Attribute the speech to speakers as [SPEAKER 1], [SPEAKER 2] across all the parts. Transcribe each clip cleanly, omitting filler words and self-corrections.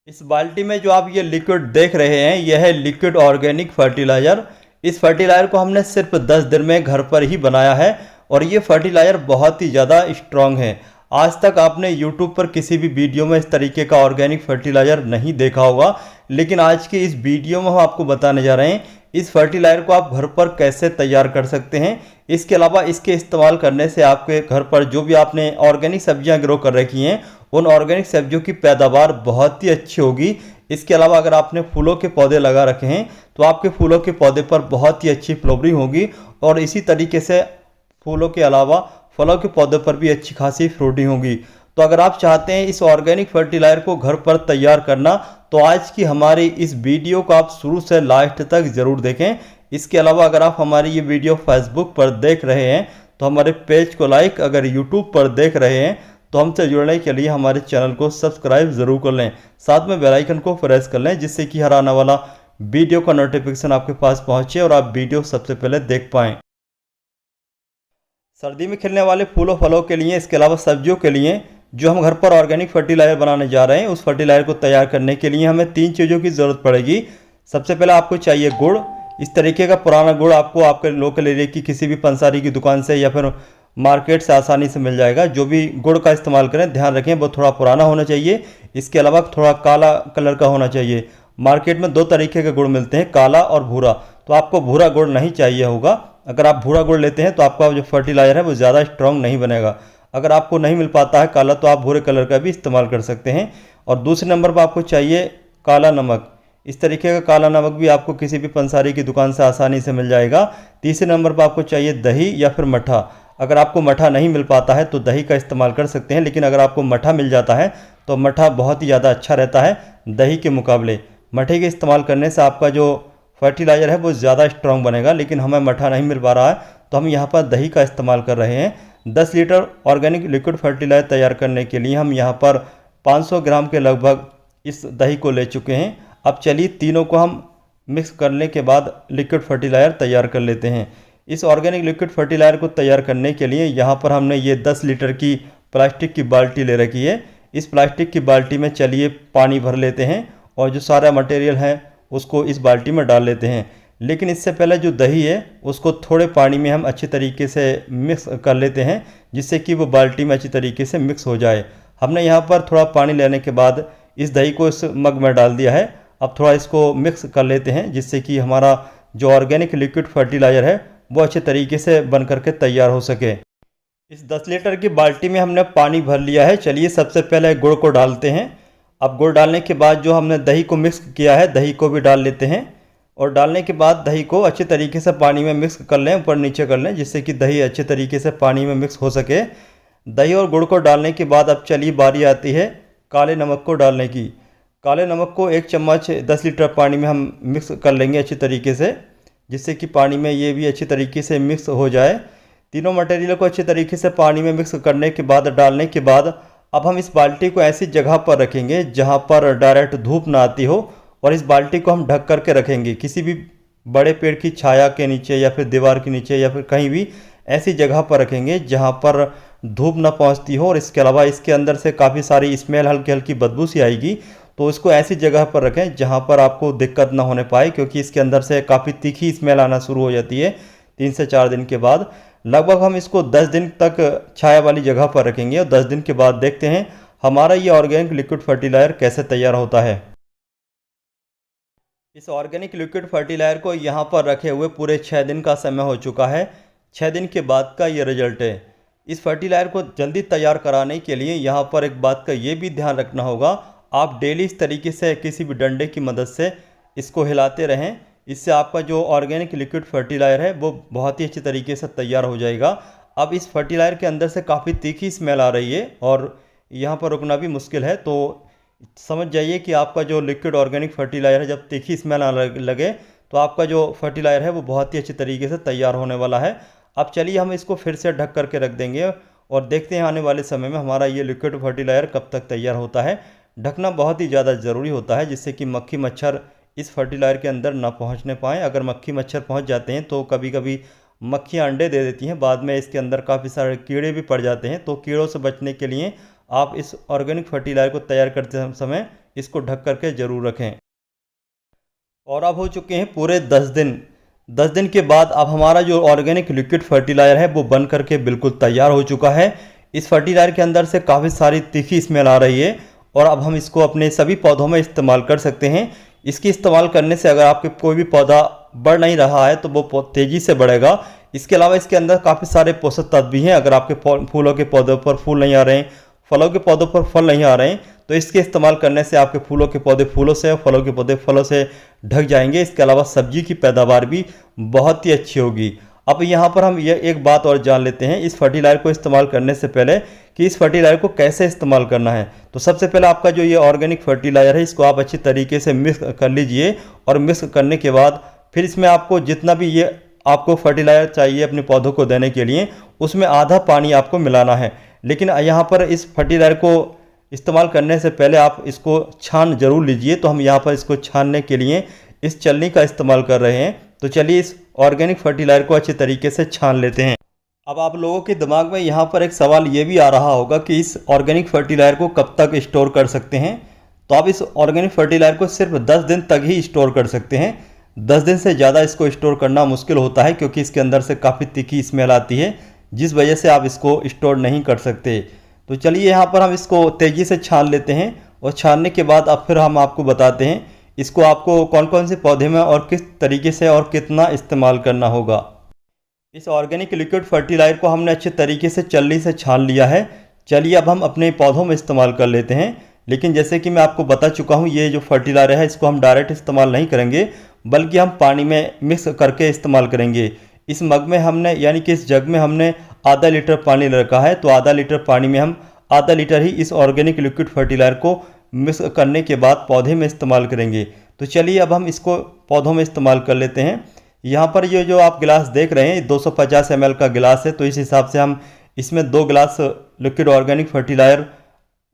[SPEAKER 1] इस बाल्टी में जो आप ये लिक्विड देख रहे हैं यह है लिक्विड ऑर्गेनिक फर्टिलाइज़र। इस फर्टिलाइज़र को हमने सिर्फ 10 दिन में घर पर ही बनाया है और ये फर्टिलाइज़र बहुत ही ज़्यादा स्ट्रॉन्ग है। आज तक आपने यूट्यूब पर किसी भी वीडियो में इस तरीके का ऑर्गेनिक फर्टिलाइज़र नहीं देखा होगा, लेकिन आज की इस वीडियो में हम आपको बताने जा रहे हैं इस फर्टिलाइज़र को आप घर पर कैसे तैयार कर सकते हैं। इसके अलावा इसके इस्तेमाल करने से आपके घर पर जो भी आपने ऑर्गेनिक सब्जियां ग्रो कर रखी हैं उन ऑर्गेनिक सब्जियों की पैदावार बहुत ही अच्छी होगी। इसके अलावा अगर आपने फूलों के पौधे लगा रखे हैं तो आपके फूलों के पौधे पर बहुत ही अच्छी फ्लावरिंग होगी और इसी तरीके से फूलों के अलावा फलों के पौधे पर भी अच्छी खासी फ्रूटिंग होगी। तो अगर आप चाहते हैं इस ऑर्गेनिक फर्टिलाइज़र को घर पर तैयार करना तो आज की हमारी इस वीडियो को आप शुरू से लास्ट तक ज़रूर देखें। इसके अलावा अगर आप हमारी ये वीडियो फेसबुक पर देख रहे हैं तो हमारे पेज को लाइक, अगर यूट्यूब पर देख रहे हैं तो हमसे जुड़ने के लिए हमारे चैनल को सब्सक्राइब ज़रूर कर लें, साथ में बेल आइकन को प्रेस कर लें जिससे कि हर आने वाला वीडियो का नोटिफिकेशन आपके पास पहुंचे और आप वीडियो सबसे पहले देख पाएँ। सर्दी में खिलने वाले फूलों फलों के लिए, इसके अलावा सब्जियों के लिए जो हम घर पर ऑर्गेनिक फर्टिलाइज़र बनाने जा रहे हैं उस फर्टिलाइज़र को तैयार करने के लिए हमें 3 चीज़ों की ज़रूरत पड़ेगी। सबसे पहले आपको चाहिए गुड़। इस तरीके का पुराना गुड़ आपको आपके लोकल एरिया की किसी भी पंसारी की दुकान से या फिर मार्केट से आसानी से मिल जाएगा। जो भी गुड़ का इस्तेमाल करें ध्यान रखें वो थोड़ा पुराना होना चाहिए। इसके अलावा थोड़ा काला कलर का होना चाहिए। मार्केट में 2 तरीके के गुड़ मिलते हैं, काला और भूरा। तो आपको भूरा गुड़ नहीं चाहिए होगा। अगर आप भूरा गुड़ लेते हैं तो आपका जो फर्टिलाइज़र है वो ज़्यादा स्ट्रॉन्ग नहीं बनेगा। अगर आपको नहीं मिल पाता है काला तो आप भूरे कलर का भी इस्तेमाल कर सकते हैं। और दूसरे नंबर पर आपको चाहिए काला नमक। इस तरीके का काला नमक भी आपको किसी भी पंसारी की दुकान से आसानी से मिल जाएगा। तीसरे नंबर पर आपको चाहिए दही या फिर मट्ठा। अगर आपको मट्ठा नहीं मिल पाता है तो दही का इस्तेमाल कर सकते हैं, लेकिन अगर आपको मट्ठा मिल जाता है तो मट्ठा बहुत ही ज़्यादा अच्छा रहता है दही के मुकाबले। मट्ठे के इस्तेमाल करने से आपका जो फर्टिलाइज़र है वो ज़्यादा स्ट्रॉन्ग बनेगा, लेकिन हमें मट्ठा नहीं मिल पा रहा है तो हम यहाँ पर दही का इस्तेमाल कर रहे हैं। 10 लीटर ऑर्गेनिक लिक्विड फर्टिलाइज़र तैयार करने के लिए हम यहाँ पर 500 ग्राम के लगभग इस दही को ले चुके हैं। अब चलिए तीनों को हम मिक्स करने के बाद लिक्विड फर्टिलाइज़र तैयार कर लेते हैं। इस ऑर्गेनिक लिक्विड फर्टिलाइज़र को तैयार करने के लिए यहाँ पर हमने ये 10 लीटर की प्लास्टिक की बाल्टी ले रखी है। इस प्लास्टिक की बाल्टी में चलिए पानी भर लेते हैं और जो सारा मटेरियल है उसको इस बाल्टी में डाल लेते हैं। लेकिन इससे पहले जो दही है उसको थोड़े पानी में हम अच्छी तरीके से मिक्स कर लेते हैं जिससे कि वो बाल्टी में अच्छी तरीके से मिक्स हो जाए। हमने यहाँ पर थोड़ा पानी लेने के बाद इस दही को इस मग में डाल दिया है। अब थोड़ा इसको मिक्स कर लेते हैं जिससे कि हमारा जो ऑर्गेनिक लिक्विड फर्टिलाइज़र है वो अच्छे तरीके से बन करके तैयार हो सके। इस 10 लीटर की बाल्टी में हमने पानी भर लिया है। चलिए सबसे पहले गुड़ को डालते हैं। अब गुड़ डालने के बाद जो हमने दही को मिक्स किया है दही को भी डाल लेते हैं और डालने के बाद दही को अच्छे तरीके से पानी में मिक्स कर लें, ऊपर नीचे कर लें जिससे कि दही अच्छे तरीके से पानी में मिक्स हो सके। दही और गुड़ को डालने के बाद अब चलिए बारी आती है काले नमक को डालने की। काले नमक को 1 चम्मच 10 लीटर पानी में हम मिक्स कर लेंगे अच्छी तरीके से जिससे कि पानी में ये भी अच्छी तरीके से मिक्स हो जाए। तीनों मटेरियल को अच्छे तरीके से पानी में मिक्स करने के बाद डालने के बाद अब हम इस बाल्टी को ऐसी जगह पर रखेंगे जहां पर डायरेक्ट धूप ना आती हो और इस बाल्टी को हम ढक करके रखेंगे किसी भी बड़े पेड़ की छाया के नीचे या फिर दीवार के नीचे या फिर कहीं भी ऐसी जगह पर रखेंगे जहां पर धूप ना पहुंचती हो। और इसके अलावा इसके अंदर से काफ़ी सारी स्मेल, हल्की हल्की बदबू सी आएगी, तो इसको ऐसी जगह पर रखें जहां पर आपको दिक्कत ना होने पाए, क्योंकि इसके अंदर से काफ़ी तीखी स्मेल आना शुरू हो जाती है 3 से 4 दिन के बाद। लगभग हम इसको 10 दिन तक छाया वाली जगह पर रखेंगे और 10 दिन के बाद देखते हैं हमारा ये ऑर्गेनिक लिक्विड फर्टिलाइज़र कैसे तैयार होता है। इस ऑर्गेनिक लिक्विड फर्टिलाइज़र को यहाँ पर रखे हुए पूरे 6 दिन का समय हो चुका है। 6 दिन के बाद का ये रिजल्ट है। इस फर्टिलाइज़र को जल्दी तैयार कराने के लिए यहाँ पर एक बात का ये भी ध्यान रखना होगा, आप डेली इस तरीके से किसी भी डंडे की मदद से इसको हिलाते रहें। इससे आपका जो ऑर्गेनिक लिक्विड फर्टिलाइज़र है वो बहुत ही अच्छी तरीके से तैयार हो जाएगा। अब इस फर्टिलाइज़र के अंदर से काफ़ी तीखी स्मेल आ रही है और यहाँ पर रुकना भी मुश्किल है, तो समझ जाइए कि आपका जो लिक्विड ऑर्गेनिक फर्टिलाइज़र है जब तीखी स्मेल आने लगे तो आपका जो फर्टिलाइज़र है वो बहुत ही अच्छी तरीके से तैयार होने वाला है। अब चलिए हम इसको फिर से ढक करके रख देंगे और देखते हैं आने वाले समय में हमारा ये लिक्विड फर्टिलाइज़र कब तक तैयार होता है। ढकना बहुत ही ज़्यादा ज़रूरी होता है जिससे कि मक्खी मच्छर इस फर्टिलाइज़र के अंदर ना पहुंचने पाएँ। अगर मक्खी मच्छर पहुंच जाते हैं तो कभी कभी मक्खियाँ अंडे दे देती हैं, बाद में इसके अंदर काफ़ी सारे कीड़े भी पड़ जाते हैं। तो कीड़ों से बचने के लिए आप इस ऑर्गेनिक फर्टिलाइज़र को तैयार करते समय इसको ढक करके ज़रूर रखें। और अब हो चुके हैं पूरे 10 दिन। 10 दिन के बाद अब हमारा जो ऑर्गेनिक लिक्विड फर्टिलाइज़र है वो बन करके बिल्कुल तैयार हो चुका है। इस फर्टिलाइज़र के अंदर से काफ़ी सारी तीखी स्मेल आ रही है और अब हम इसको अपने सभी पौधों में इस्तेमाल कर सकते हैं। इसकी इस्तेमाल करने से अगर आपके कोई भी पौधा बढ़ नहीं रहा है तो वो तेज़ी से बढ़ेगा। इसके अलावा इसके अंदर काफ़ी सारे पोषक तत्व भी हैं। अगर आपके फूलों के पौधों पर फूल नहीं आ रहे हैं, फलों के पौधों पर फल नहीं आ रहे हैं, तो इसके इस्तेमाल करने से आपके फूलों के पौधे फूलों से और फलों के पौधे फलों से ढक जाएंगे। इसके अलावा सब्जी की पैदावार भी बहुत ही अच्छी होगी। अब यहाँ पर हम ये एक बात और जान लेते हैं इस फर्टिलाइज़र को इस्तेमाल करने से पहले कि इस फर्टिलाइज़र को कैसे इस्तेमाल करना है। तो सबसे पहले आपका जो ये ऑर्गेनिक फर्टिलाइज़र है इसको आप अच्छी तरीके से मिक्स कर लीजिए और मिक्स करने के बाद फिर इसमें आपको जितना भी ये आपको फर्टिलाइज़र चाहिए अपने पौधों को देने के लिए उसमें आधा पानी आपको मिलाना है। लेकिन यहाँ पर इस फर्टिलाइज़र को इस्तेमाल करने से पहले आप इसको छान ज़रूर लीजिए। तो हम यहाँ पर इसको छानने के लिए इस छलनी का इस्तेमाल कर रहे हैं। तो चलिए इस ऑर्गेनिक फर्टिलाइज़र को अच्छे तरीके से छान लेते हैं। अब आप लोगों के दिमाग में यहाँ पर एक सवाल ये भी आ रहा होगा कि इस ऑर्गेनिक फर्टिलाइज़र को कब तक स्टोर कर सकते हैं। तो आप इस ऑर्गेनिक फर्टिलाइज़र को सिर्फ 10 दिन तक ही स्टोर कर सकते हैं। 10 दिन से ज़्यादा इसको स्टोर करना मुश्किल होता है क्योंकि इसके अंदर से काफ़ी तीखी स्मेल आती है, जिस वजह से आप इसको स्टोर नहीं कर सकते। तो चलिए यहाँ पर हम इसको तेज़ी से छान लेते हैं और छानने के बाद अब फिर हम आपको बताते हैं इसको आपको कौन कौन से पौधे में और किस तरीके से और कितना इस्तेमाल करना होगा। इस ऑर्गेनिक लिक्विड फर्टिलाइज़र को हमने अच्छे तरीके से छलनी से छान लिया है। चलिए अब हम अपने पौधों में इस्तेमाल कर लेते हैं। लेकिन जैसे कि मैं आपको बता चुका हूँ ये जो फर्टिलाइज़र है इसको हम डायरेक्ट इस्तेमाल नहीं करेंगे बल्कि हम पानी में मिक्स करके इस्तेमाल करेंगे। इस मग में हमने यानी कि इस जग में हमने आधा लीटर पानी रखा है, तो आधा लीटर पानी में हम आधा लीटर ही इस ऑर्गेनिक लिक्विड फर्टिलाइज़र को मिक्स करने के बाद पौधे में इस्तेमाल करेंगे। तो चलिए अब हम इसको पौधों में इस्तेमाल कर लेते हैं। यहाँ पर ये जो आप गिलास देख रहे हैं 250 ml का गिलास है, तो इस हिसाब से हम इसमें 2 गिलास लिक्विड ऑर्गेनिक फर्टिलाइज़र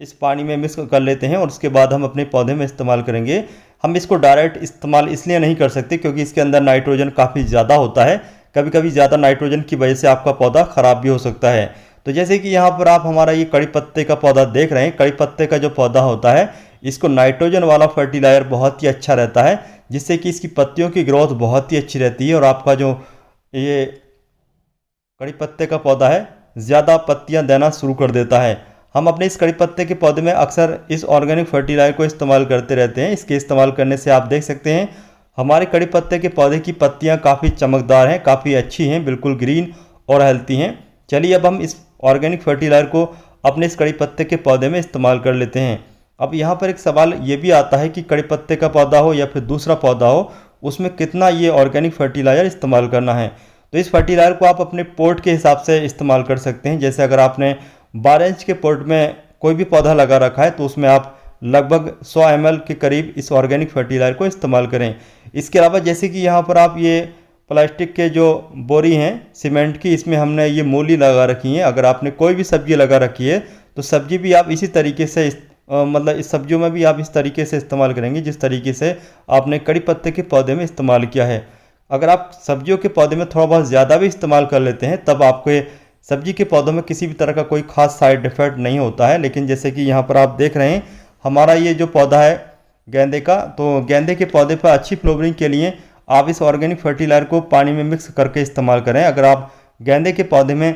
[SPEAKER 1] इस पानी में मिक्स कर लेते हैं और उसके बाद हम अपने पौधे में इस्तेमाल करेंगे। हम इसको डायरेक्ट इस्तेमाल इसलिए नहीं कर सकते क्योंकि इसके अंदर नाइट्रोजन काफ़ी ज़्यादा होता है। कभी कभी ज़्यादा नाइट्रोजन की वजह से आपका पौधा ख़राब भी हो सकता है। तो जैसे कि यहाँ पर आप हमारा ये कड़ी पत्ते का पौधा देख रहे हैं, कड़ी पत्ते का जो पौधा होता है इसको नाइट्रोजन वाला फर्टिलाइज़र बहुत ही अच्छा रहता है, जिससे कि इसकी पत्तियों की ग्रोथ बहुत ही अच्छी रहती है और आपका जो ये कड़ी पत्ते का पौधा है ज़्यादा पत्तियाँ देना शुरू कर देता है। हम अपने इस कड़ी पत्ते के पौधे में अक्सर इस ऑर्गेनिक फर्टिलाइज़र को इस्तेमाल करते रहते हैं। इसके इस्तेमाल करने से आप देख सकते हैं हमारे कड़ी पत्ते के पौधे की पत्तियां काफ़ी चमकदार हैं, काफ़ी अच्छी हैं, बिल्कुल ग्रीन और हेल्थी हैं। चलिए अब हम इस ऑर्गेनिक फर्टिलाइज़र को अपने इस कड़ी पत्ते के पौधे में इस्तेमाल कर लेते हैं। अब यहाँ पर एक सवाल ये भी आता है कि कड़ी पत्ते का पौधा हो या फिर दूसरा पौधा हो उसमें कितना ये ऑर्गेनिक फर्टिलाइज़र इस्तेमाल करना है। तो इस फर्टिलाइज़र को आप अपने पोर्ट के हिसाब से इस्तेमाल कर सकते हैं। जैसे अगर आपने 12 इंच के पोर्ट में कोई भी पौधा लगा रखा है तो उसमें आप लगभग 100 ml के करीब इस ऑर्गेनिक फर्टिलाइज़र को इस्तेमाल करें। इसके अलावा जैसे कि यहाँ पर आप ये प्लास्टिक के जो बोरी हैं सीमेंट की, इसमें हमने ये मूली लगा रखी है। अगर आपने कोई भी सब्जी लगा रखी है तो सब्जी भी आप इसी तरीके से मतलब इस सब्जियों में भी आप इस तरीके से इस्तेमाल करेंगे जिस तरीके से आपने कड़ी पत्ते के पौधे में इस्तेमाल किया है। अगर आप सब्जियों के पौधे में थोड़ा बहुत ज़्यादा भी इस्तेमाल कर लेते हैं तब आपके सब्जी के पौधों में किसी भी तरह का कोई खास साइड इफेक्ट नहीं होता है। लेकिन जैसे कि यहाँ पर आप देख रहे हैं हमारा ये जो पौधा है गेंदे का, तो गेंदे के पौधे पर अच्छी फ्लावरिंग के लिए आप इस ऑर्गेनिक फर्टिलाइज़र को पानी में मिक्स करके इस्तेमाल करें। अगर आप गेंदे के पौधे में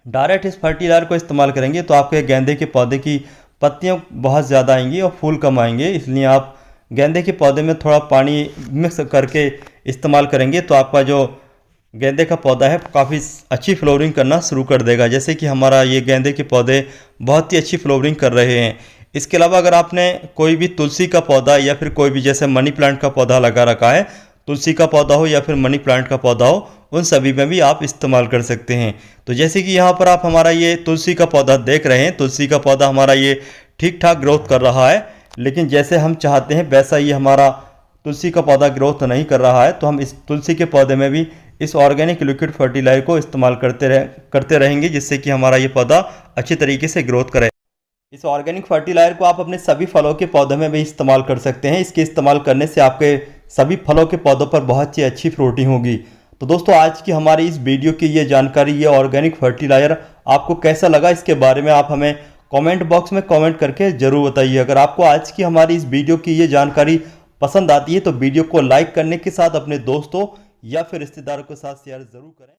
[SPEAKER 1] डायरेक्ट इस फर्टिलाइज़र को इस्तेमाल करेंगे तो आपके गेंदे के पौधे की पत्तियाँ बहुत ज़्यादा आएंगी और फूल कम आएंगे। इसलिए आप गेंदे के पौधे में थोड़ा पानी मिक्स करके इस्तेमाल करेंगे तो आपका जो गेंदे का पौधा है काफ़ी अच्छी फ्लावरिंग करना शुरू कर देगा। जैसे कि हमारा ये गेंदे के पौधे बहुत ही अच्छी फ्लावरिंग कर रहे हैं। इसके अलावा अगर आपने कोई भी तुलसी का पौधा या फिर कोई भी जैसे मनी प्लांट का पौधा लगा रखा है, तुलसी का पौधा हो या फिर मनी प्लांट का पौधा हो, उन सभी में भी आप इस्तेमाल कर सकते हैं। तो जैसे कि यहाँ पर आप हमारा ये तुलसी का पौधा देख रहे हैं, तुलसी का पौधा हमारा ये ठीक ठाक ग्रोथ कर रहा है, लेकिन जैसे हम चाहते हैं वैसा ये हमारा तुलसी का पौधा ग्रोथ नहीं कर रहा है। तो हम इस तुलसी के पौधे में भी इस ऑर्गेनिक लिक्विड फर्टिलाइज़र को इस्तेमाल करते रहेंगे जिससे कि हमारा ये पौधा अच्छी तरीके से ग्रोथ करे। इस ऑर्गेनिक फर्टिलाइज़र को आप अपने सभी फलों के पौधों में भी इस्तेमाल कर सकते हैं। इसके इस्तेमाल करने से आपके सभी फलों के पौधों पर बहुत ही अच्छी फ्रूटिंग होगी। तो दोस्तों आज की हमारी इस वीडियो की ये जानकारी, ये ऑर्गेनिक फर्टिलाइज़र आपको कैसा लगा, इसके बारे में आप हमें कमेंट बॉक्स में कमेंट करके ज़रूर बताइए। अगर आपको आज की हमारी इस वीडियो की ये जानकारी पसंद आती है तो वीडियो को लाइक करने के साथ अपने दोस्तों या फिर रिश्तेदारों के साथ शेयर ज़रूर करें।